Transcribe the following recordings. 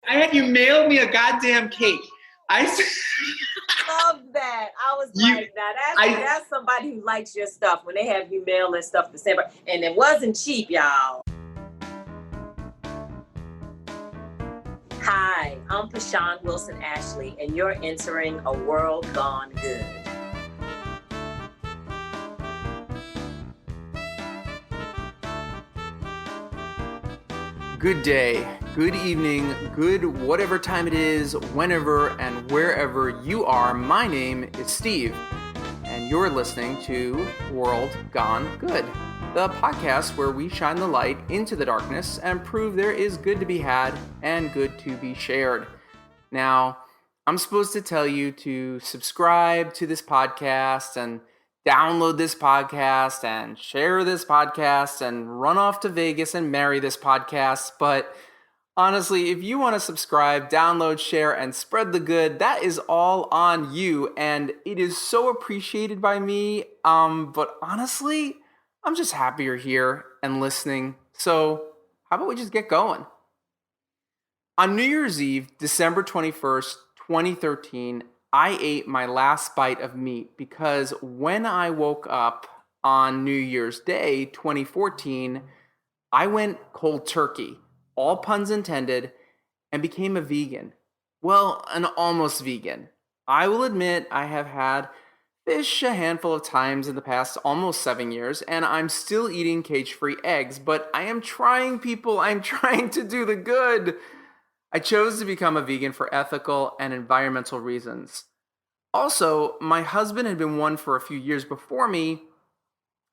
I had you mail me a goddamn cake. I love that. I was like, now that's somebody who likes your stuff when they have you mail their stuff to December. And it wasn't cheap, y'all. Hi, I'm PaSean Wilson-Ashley, and you're entering A World Gone Good. Good day, good evening, good whatever time it is, whenever and wherever you are. My name is Steve, and you're listening to World Gone Good, the podcast where we shine the light into the darkness and prove there is good to be had and good to be shared. Now, I'm supposed to tell you to subscribe to this podcast and download this podcast and share this podcast and run off to Vegas and marry this podcast. But honestly, if you want to subscribe, download, share, and spread the good, that is all on you. And it is so appreciated by me. But honestly, I'm just happy you're here and listening. So how about we just get going? On New Year's Eve, December 21st, 2013, I ate my last bite of meat because when I woke up on New Year's Day, 2014, I went cold turkey, all puns intended, and became a vegan. Well, an almost vegan. I will admit I have had fish a handful of times in the past almost 7 years, and I'm still eating cage-free eggs, but I am trying, people. I'm trying to do the good. I chose to become a vegan for ethical and environmental reasons. Also, my husband had been one for a few years before me,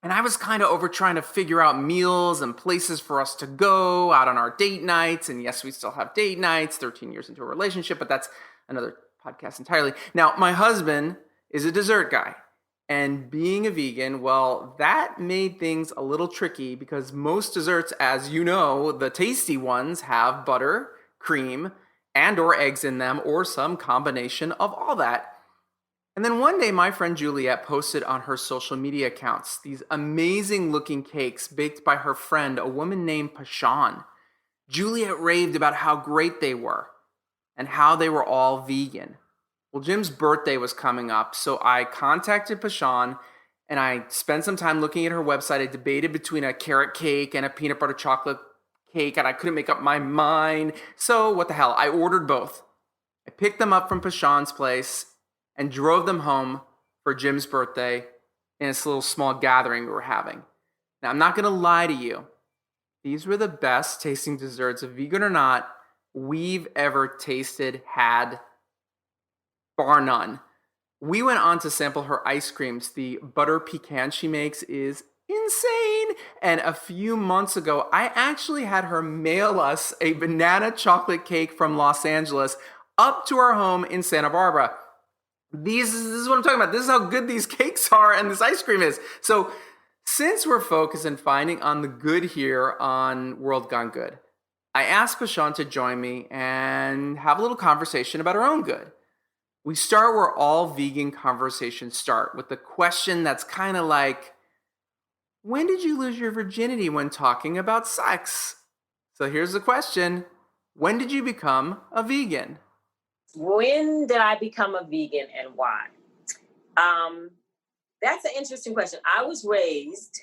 and I was kind of over trying to figure out meals and places for us to go out on our date nights. And yes, we still have date nights 13 years into a relationship, but that's another podcast entirely. Now, my husband is a dessert guy, and being a vegan, well, that made things a little tricky because most desserts, as you know, the tasty ones have butter, cream, and or eggs in them, or some combination of all that. And then one day, my friend Juliet posted on her social media accounts these amazing looking cakes baked by her friend, a woman named PaSean. Juliet raved about how great they were and how they were all vegan. Well, Jim's birthday was coming up, so I contacted PaSean and I spent some time looking at her website. I debated between a carrot cake and a peanut butter chocolate cake, and I couldn't make up my mind. So what the hell? I ordered both. I picked them up from PaSean's place and drove them home for Jim's birthday in this little small gathering we were having. Now, I'm not going to lie to you. These were the best tasting desserts, vegan or not, we've ever tasted, had, bar none. We went on to sample her ice creams. The butter pecan she makes is insane. And a few months ago, I actually had her mail us a banana chocolate cake from Los Angeles up to our home in Santa Barbara. This is what I'm talking about. This is how good these cakes are and this ice cream is. So since we're focused on finding on the good here on World Gone Good, I asked PaSean to join me and have a little conversation about our own good. We start where all vegan conversations start, with the question that's kind of like, when did you lose your virginity when talking about sex? So here's the question. When did you become a vegan? When did I become a vegan and why? That's an interesting question. I was raised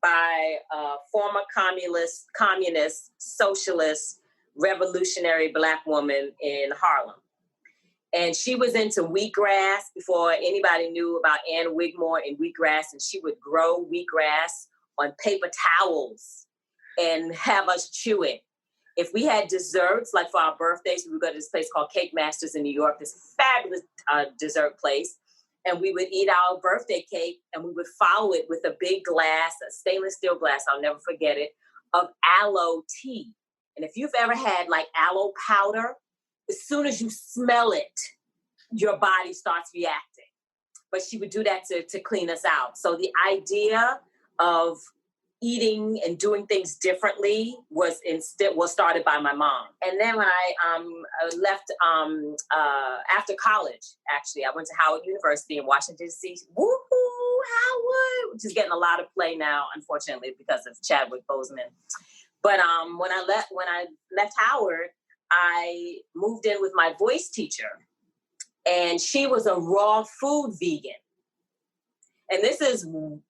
by a former communist, socialist, revolutionary Black woman in Harlem. And she was into wheatgrass before anybody knew about Ann Wigmore and wheatgrass. And she would grow wheatgrass on paper towels and have us chew it. If we had desserts, like for our birthdays, we would go to this place called Cake Masters in New York, this fabulous dessert place. And we would eat our birthday cake and we would follow it with a big glass, a stainless steel glass, I'll never forget it, of aloe tea. And if you've ever had like aloe powder, as soon as you smell it, your body starts reacting. But she would do that to clean us out. So the idea of eating and doing things differently was started by my mom. And then when I left after college, actually, I went to Howard University in Washington, D.C. Woo-hoo, Howard, which is getting a lot of play now, unfortunately, because of Chadwick Boseman. But when I left Howard, I moved in with my voice teacher, and she was a raw food vegan. And this is a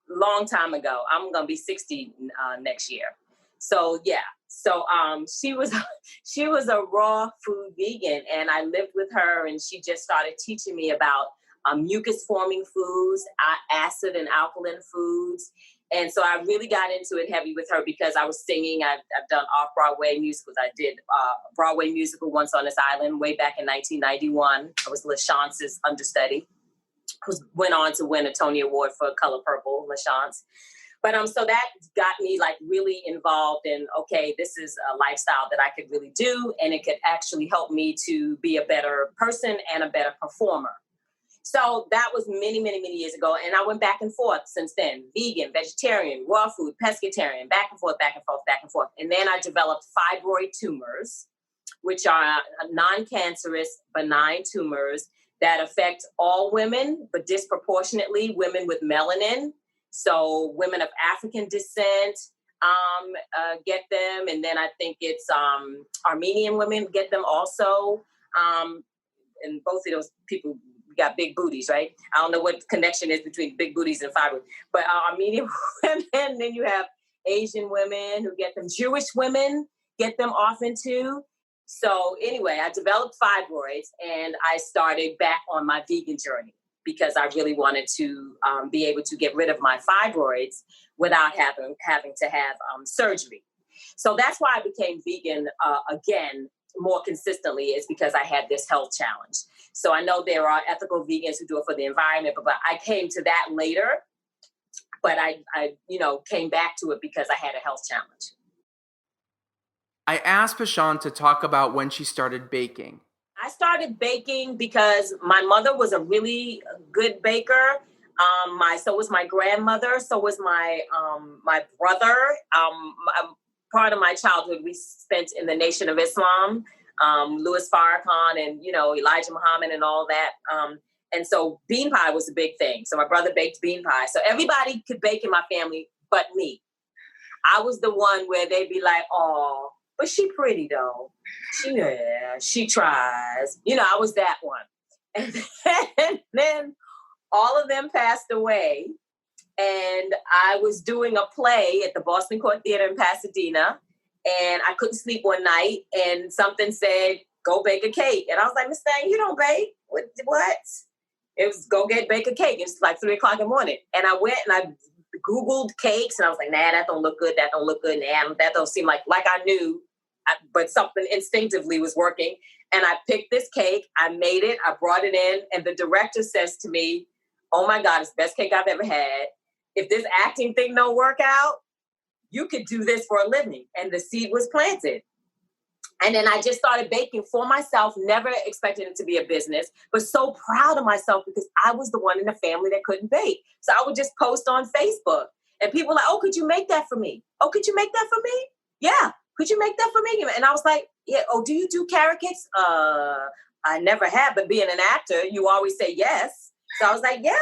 long time ago. I'm going to be 60 next year. So, yeah. So she was a raw food vegan, and I lived with her, and she just started teaching me about mucus forming foods, acid and alkaline foods. And so I really got into it heavy with her because I was singing. I've done off-Broadway musicals. I did a Broadway musical, Once on This Island, way back in 1991. I was LaChance's understudy, who went on to win a Tony Award for Color Purple, LaChance. But so that got me like really involved in, okay, this is a lifestyle that I could really do, and it could actually help me to be a better person and a better performer. So that was many, many, many years ago. And I went back and forth since then. Vegan, vegetarian, raw food, pescatarian, back and forth, back and forth, back and forth. And then I developed fibroid tumors, which are non-cancerous, benign tumors that affect all women, but disproportionately women with melanin. So women of African descent get them. And then I think it's Armenian women get them also. And both of those people got big booties, right? I don't know what the connection is between big booties and fibroid, but Armenian women, then you have Asian women who get them. Jewish women get them often too. So anyway, I developed fibroids, and I started back on my vegan journey because I really wanted to be able to get rid of my fibroids without having to have surgery. So that's why I became vegan again more consistently, is because I had this health challenge. So I know there are ethical vegans who do it for the environment, but I came to that later. But I came back to it because I had a health challenge. I asked PaSean to talk about when she started baking. I started baking because my mother was a really good baker. So was my grandmother. So was my brother. Part of my childhood we spent in the Nation of Islam, Louis Farrakhan and, Elijah Muhammad and all that. And so bean pie was a big thing. So my brother baked bean pie. So everybody could bake in my family but me. I was the one where they'd be like, oh, but she pretty though. She tries. I was that one. And then all of them passed away. And I was doing a play at the Boston Court Theater in Pasadena, and I couldn't sleep one night, and something said, go bake a cake. And I was like, Miss Thang, you don't bake? What? It was bake a cake. It's like 3:00 in the morning. And I went and I Googled cakes, and I was like, nah, that don't look good. That don't look good. Nah, that don't seem like I knew, but something instinctively was working. And I picked this cake. I made it. I brought it in. And the director says to me, oh my God, it's the best cake I've ever had. If this acting thing don't work out, you could do this for a living. And the seed was planted. And then I just started baking for myself, never expected it to be a business, but so proud of myself because I was the one in the family that couldn't bake. So I would just post on Facebook, and people were like, oh, could you make that for me? Oh, could you make that for me? Yeah. Could you make that for me? And I was like, yeah. Oh, do you do carrot cakes? I never have, but being an actor, you always say yes. So I was like, yeah,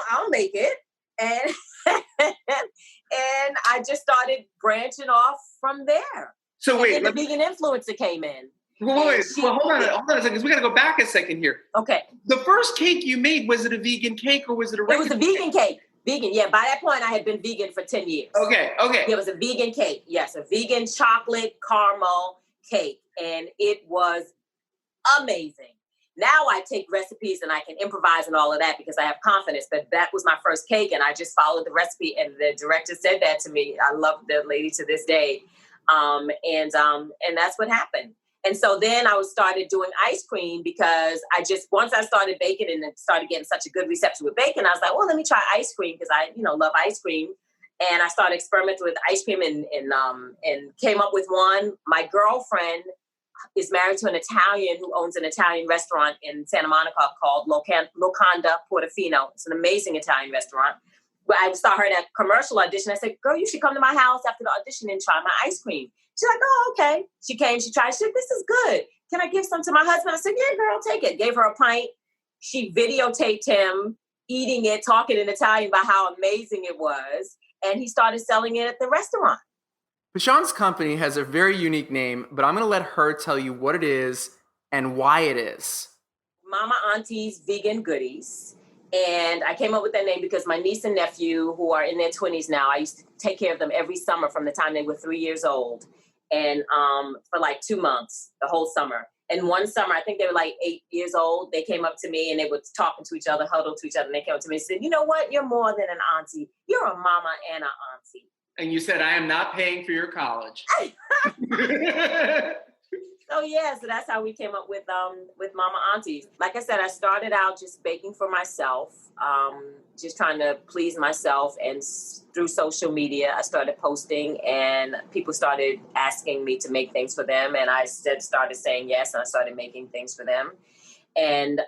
I'll make it. And and I just started branching off from there. So wait, the vegan influencer came in. Well, hold on a second, because we got to go back a second here. Okay. The first cake you made, was it a vegan cake or was it a regular? It was a vegan cake. Vegan, yeah. By that point, I had been vegan for 10 years. Okay. It was a vegan cake. Yes, a vegan chocolate caramel cake, and it was amazing. Now I take recipes and I can improvise and all of that because I have confidence. But that was my first cake, and I just followed the recipe. And the director said that to me. I love the lady to this day. And that's what happened. And so then I started doing ice cream because once I started baking and it started getting such a good reception with bacon, I was like, well, let me try ice cream because I, love ice cream. And I started experimenting with ice cream and came up with one. My girlfriend is married to an Italian who owns an Italian restaurant in Santa Monica called Locanda Portofino. It's an amazing Italian restaurant. But I saw her in a commercial audition. I said, girl, you should come to my house after the audition and try my ice cream. She's like, oh, okay. She came, she tried. She said, this is good. Can I give some to my husband? I said, yeah, girl, take it. Gave her a pint. She videotaped him eating it, talking in Italian about how amazing it was. And he started selling it at the restaurant. PaSean's company has a very unique name, but I'm going to let her tell you what it is and why it is. MamaAunties Vegan Goodies. And I came up with that name because my niece and nephew, who are in their 20s now, I used to take care of them every summer from the time they were 3 years old. And for like 2 months, the whole summer. And one summer, I think they were like 8 years old, they came up to me and they were talking to each other, huddled to each other. And they came up to me and said, you know what? You're more than an auntie. You're a mama and an auntie. And you said, I am not paying for your college. So that's how we came up with MamaAunties. Like I said, I started out just baking for myself, just trying to please myself. And through social media, I started posting and people started asking me to make things for them. And I started saying yes, and I started making things for them. And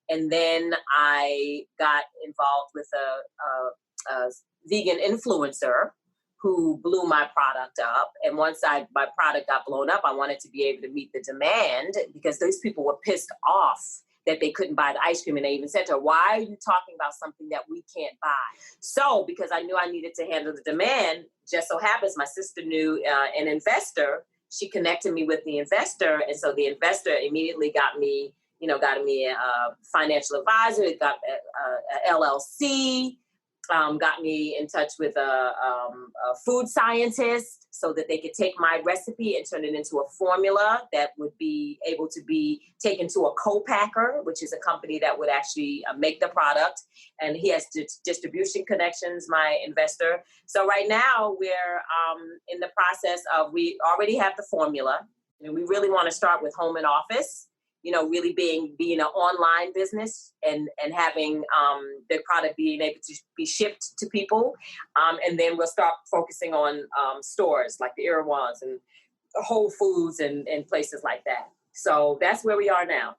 then I got involved with a vegan influencer who blew my product up. And once my product got blown up, I wanted to be able to meet the demand because those people were pissed off that they couldn't buy the ice cream. And they even said to her, why are you talking about something that we can't buy? So because I knew I needed to handle the demand, just so happens my sister knew an investor. She connected me with the investor. And so the investor immediately got me a financial advisor, it got a LLC, got me in touch with a food scientist so that they could take my recipe and turn it into a formula that would be able to be taken to a co-packer, which is a company that would actually make the product. And he has distribution connections, my investor. So right now we're in the process of, we already have the formula, and we really want to start with home and office. Really being an online business and having the product being able to be shipped to people. And then we'll start focusing on stores like the Irwans and Whole Foods and places like that. So that's where we are now.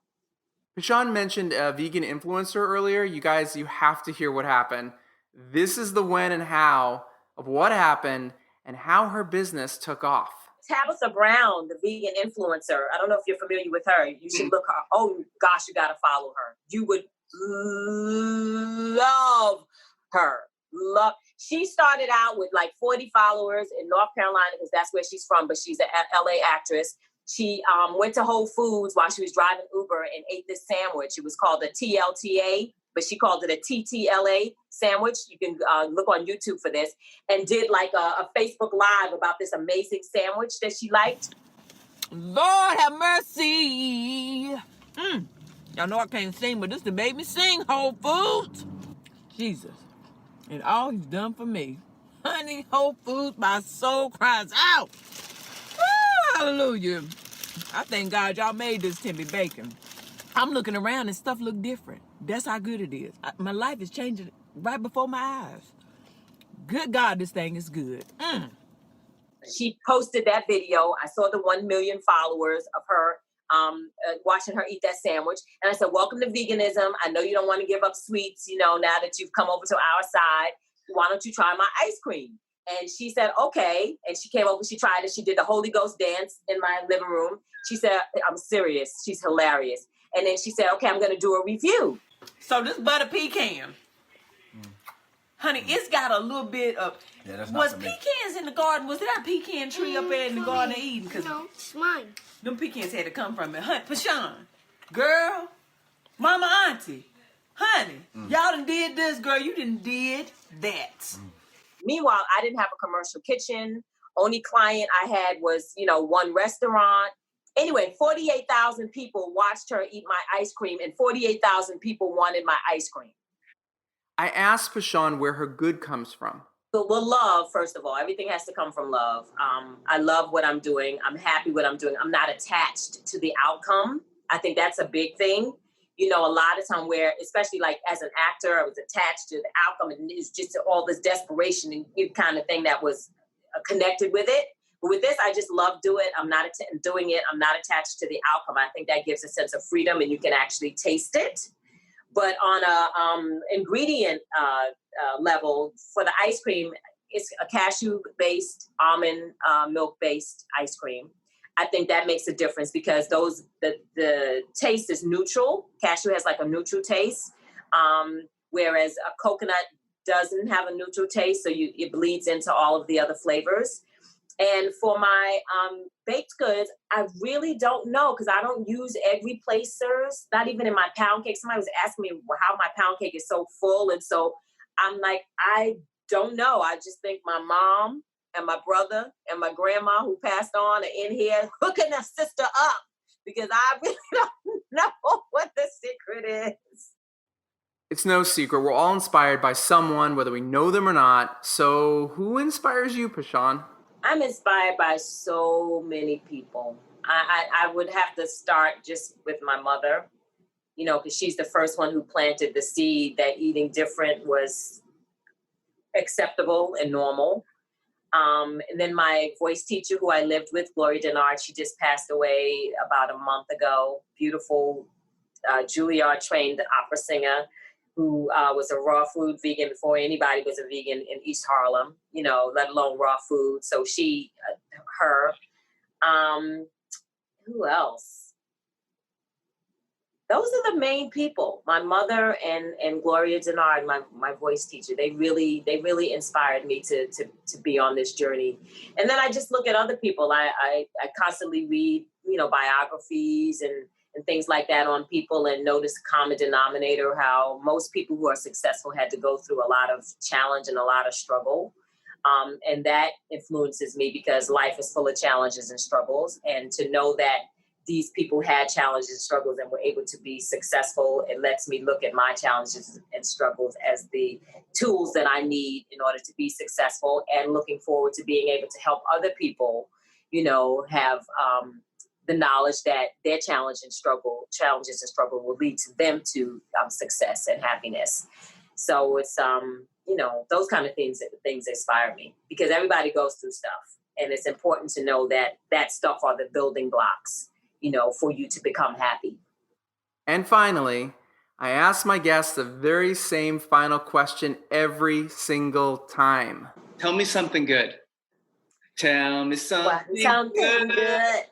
PaSean mentioned a vegan influencer earlier. You guys, you have to hear what happened. This is the when and how of what happened and how her business took off. Tabitha Brown, the vegan influencer. I don't know if you're familiar with her. You should look her. Oh gosh, you got to follow her. You would love her. She started out with like 40 followers in North Carolina because that's where she's from, but she's an LA actress. She went to Whole Foods while she was driving Uber and ate this sandwich. It was called a TLTA, but she called it a TTLA sandwich. You can look on YouTube for this, and did like a Facebook Live about this amazing sandwich that she liked. Lord have mercy. Y'all know I can't sing, but this done made me sing, Whole Foods. Jesus. And all he's done for me. Honey, Whole Foods, my soul cries out. Hallelujah. I thank God y'all made this Timmy Bacon. I'm looking around and stuff look different. That's how good it is. My life is changing right before my eyes. Good God, this thing is good. She posted that video. I saw the 1 million followers of her watching her eat that sandwich. And I said, welcome to veganism. I know you don't want to give up sweets, now that you've come over to our side. Why don't you try my ice cream? And she said, okay. And she came over, she tried it. She did the Holy Ghost dance in my living room. She said, I'm serious. She's hilarious. And then she said, okay, I'm going to do a review. So this butter pecan, honey, it's got a little bit of, was pecans in the garden? Was that a pecan tree up there in the Garden of Eden? No, it's mine. Them pecans had to come from it. Honey, PaSean, girl, MamaAuntie, honey, y'all done did this, girl. You done did that. Meanwhile, I didn't have a commercial kitchen. Only client I had was, one restaurant. Anyway, 48,000 people watched her eat my ice cream, and 48,000 people wanted my ice cream. I asked PaSean where her good comes from. So, well, love, first of all. Everything has to come from love. I love what I'm doing. I'm happy what I'm doing. I'm not attached to the outcome. I think that's a big thing. A lot of time where, especially like as an actor, I was attached to the outcome, and it's just all this desperation and kind of thing that was connected with it. But with this, I just love doing it. I'm not attached to the outcome. I think that gives a sense of freedom, and you can actually taste it. But on a ingredient level for the ice cream, it's a cashew-based, almond milk-based ice cream. I think that makes a difference because the taste is neutral. Cashew has like a neutral taste, whereas a coconut doesn't have a neutral taste, so it bleeds into all of the other flavors. And for my baked goods, I really don't know because I don't use egg replacers, not even in my pound cake. Somebody was asking me how my pound cake is so full. And so I'm like, I don't know. I just think my mom and my brother and my grandma who passed on are in here hooking their sister up because I really don't know what the secret is. It's no secret. We're all inspired by someone, whether we know them or not. So who inspires you, PaSean? I'm inspired by so many people. I would have to start just with my mother, you know, because she's the first one who planted the seed that eating different was acceptable and normal. And then my voice teacher who I lived with, Gloria Denard, she just passed away about a month ago. Beautiful Juilliard trained opera singer who was a raw food vegan before anybody was a vegan in East Harlem, you know, let alone raw food. So her. Who else? Those are the main people. My mother and Gloria Denard, my voice teacher. They really inspired me to be on this journey. And then I just look at other people. I constantly read, you know, biographies and things like that on people and notice a common denominator, how most people who are successful had to go through a lot of challenge and a lot of struggle. And that influences me because life is full of challenges and struggles. And to know that these people had challenges and struggles and were able to be successful, it lets me look at my challenges and struggles as the tools that I need in order to be successful, and looking forward to being able to help other people, you know, have the knowledge that their challenges and struggle will lead to them to success and happiness. So it's, you know, those kind of things inspire me because everybody goes through stuff. And it's important to know that stuff are the building blocks, you know, for you to become happy. And finally, I ask my guests the very same final question every single time. Tell me something good. Tell me something good.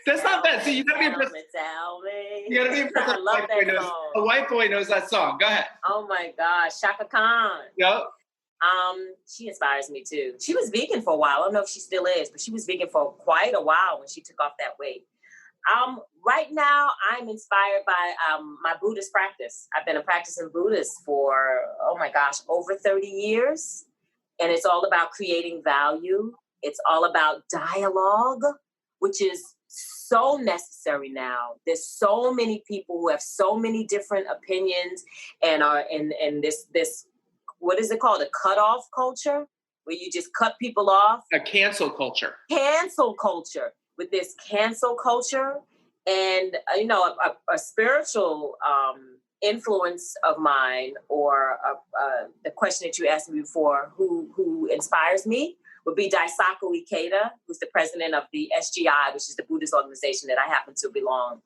That's not bad. See, you gotta be impressed. Tell me. You gotta be impressed. I love that song. A white boy knows that song. Go ahead. Oh my gosh, Shaka Khan. Yep. She inspires me too. She was vegan for a while. I don't know if she still is, but she was vegan for quite a while when she took off that weight. Right now, I'm inspired by my Buddhist practice. I've been a practicing Buddhist for, oh my gosh, over 30 years. And it's all about creating value. It's all about dialogue, which is so necessary now. There's so many people who have so many different opinions and are in this what is it called? A cutoff culture, where you just cut people off. A cancel culture. Cancel culture. With this cancel culture, and you know, a spiritual influence of mine, or the question that you asked me before, who inspires me, would be Daisaku Ikeda, who's the president of the SGI, which is the Buddhist organization that I happen to belong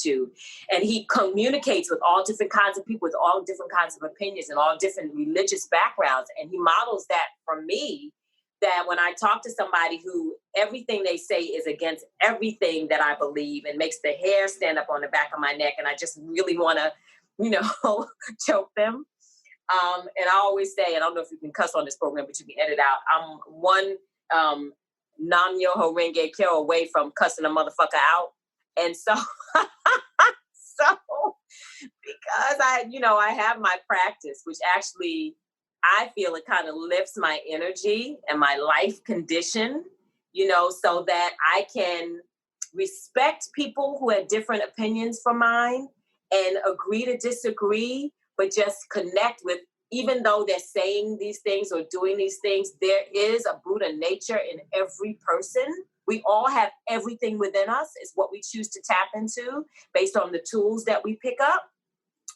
to. And he communicates with all different kinds of people, with all different kinds of opinions and all different religious backgrounds. And he models that for me, that when I talk to somebody who everything they say is against everything that I believe and makes the hair stand up on the back of my neck, and I just really want to, you know, choke them. And I always say, and I don't know if you can cuss on this program, but you can edit out, I'm one Nam Myoho Renge Kyo away from cussing a motherfucker out. And so, because I have my practice, which actually I feel it kind of lifts my energy and my life condition, you know, so that I can respect people who have different opinions from mine and agree to disagree, but just connect with, even though they're saying these things or doing these things, there is a Buddha nature in every person. We all have everything within us. It's what we choose to tap into based on the tools that we pick up.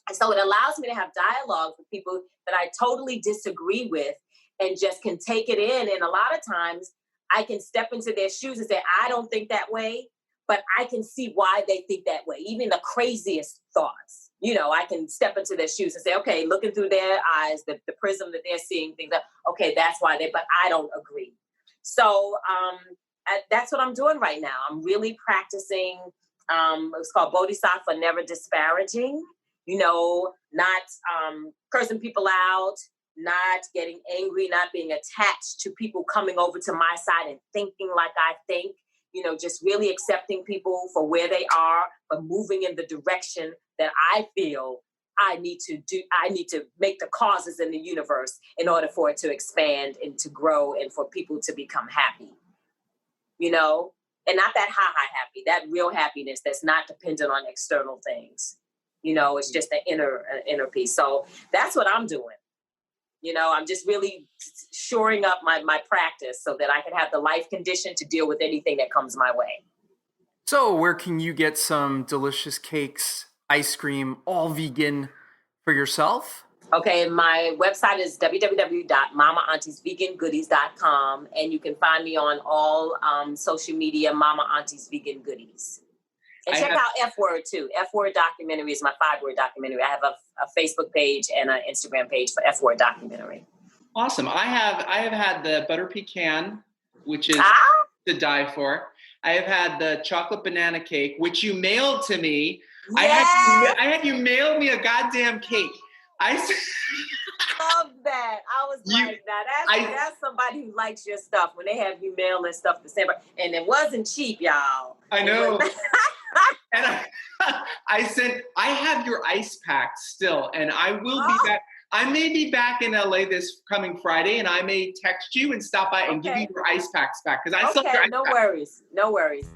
And so it allows me to have dialogue with people that I totally disagree with and just can take it in. And a lot of times I can step into their shoes and say, I don't think that way, but I can see why they think that way. Even the craziest thoughts, you know, I can step into their shoes and say, okay, looking through their eyes, the prism that they're seeing things, okay, that's why but I don't agree. So that's what I'm doing right now. I'm really practicing, it's called Bodhisattva, never disparaging, you know, not cursing people out, not getting angry, not being attached to people coming over to my side and thinking like I think, just really accepting people for where they are, but moving in the direction that I feel I need to make the causes in the universe in order for it to expand and to grow and for people to become happy, and not that high happy, that real happiness that's not dependent on external things. It's just an inner piece. So that's what I'm doing. I'm just really shoring up my practice so that I can have the life condition to deal with anything that comes my way. So where can you get some delicious cakes, ice cream, all vegan for yourself? Okay, my website is www.MamaAuntiesVeganGoodies.com, and you can find me on all social media, MamaAunties Vegan Goodies. And check out F Word too. F Word documentary is my 5-word documentary. I have a Facebook page and an Instagram page for F Word documentary. Awesome. I have had the butter pecan, which is to die for. I have had the chocolate banana cake, which you mailed to me. Yes. I had you mail me a goddamn cake. I love that. I was that's somebody who likes your stuff when they have you mailing stuff December, and it wasn't cheap, y'all. I know. And I have your ice pack still, and I will be back. I may be back in LA this coming Friday, and I may text you and stop by and give you your ice packs back because I still have your ice packs. No worries.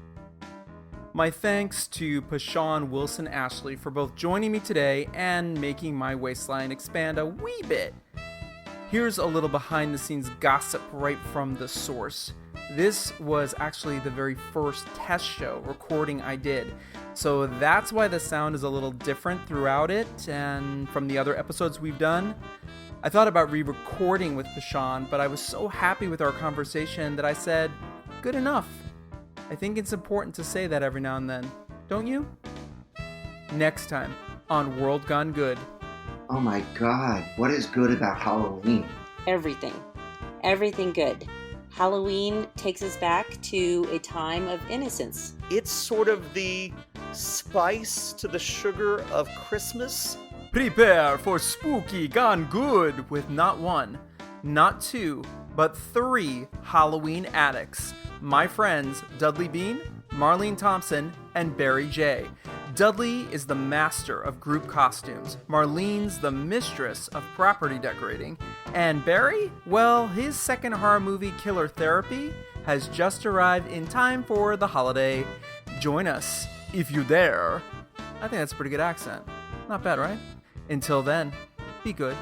My thanks to PaSean Wilson-Ashley for both joining me today and making my waistline expand a wee bit. Here's a little behind-the-scenes gossip right from the source. This was actually the very first test show recording I did, so that's why the sound is a little different throughout it and from the other episodes we've done. I thought about re-recording with PaSean, but I was so happy with our conversation that I said, good enough. I think it's important to say that every now and then, don't you? Next time on World Gone Good. Oh my God, what is good about Halloween? Everything good. Halloween takes us back to a time of innocence. It's sort of the spice to the sugar of Christmas. Prepare for spooky gone good with not one, not two, but 3 Halloween addicts. My friends Dudley Bean, Marlene Thompson, and Barry J. Dudley is the master of group costumes, Marlene's the mistress of property decorating, and Barry, well, his second horror movie, Killer Therapy, has just arrived in time for the holiday. Join us, if you dare. I think that's a pretty good accent. Not bad, right? Until then, be good.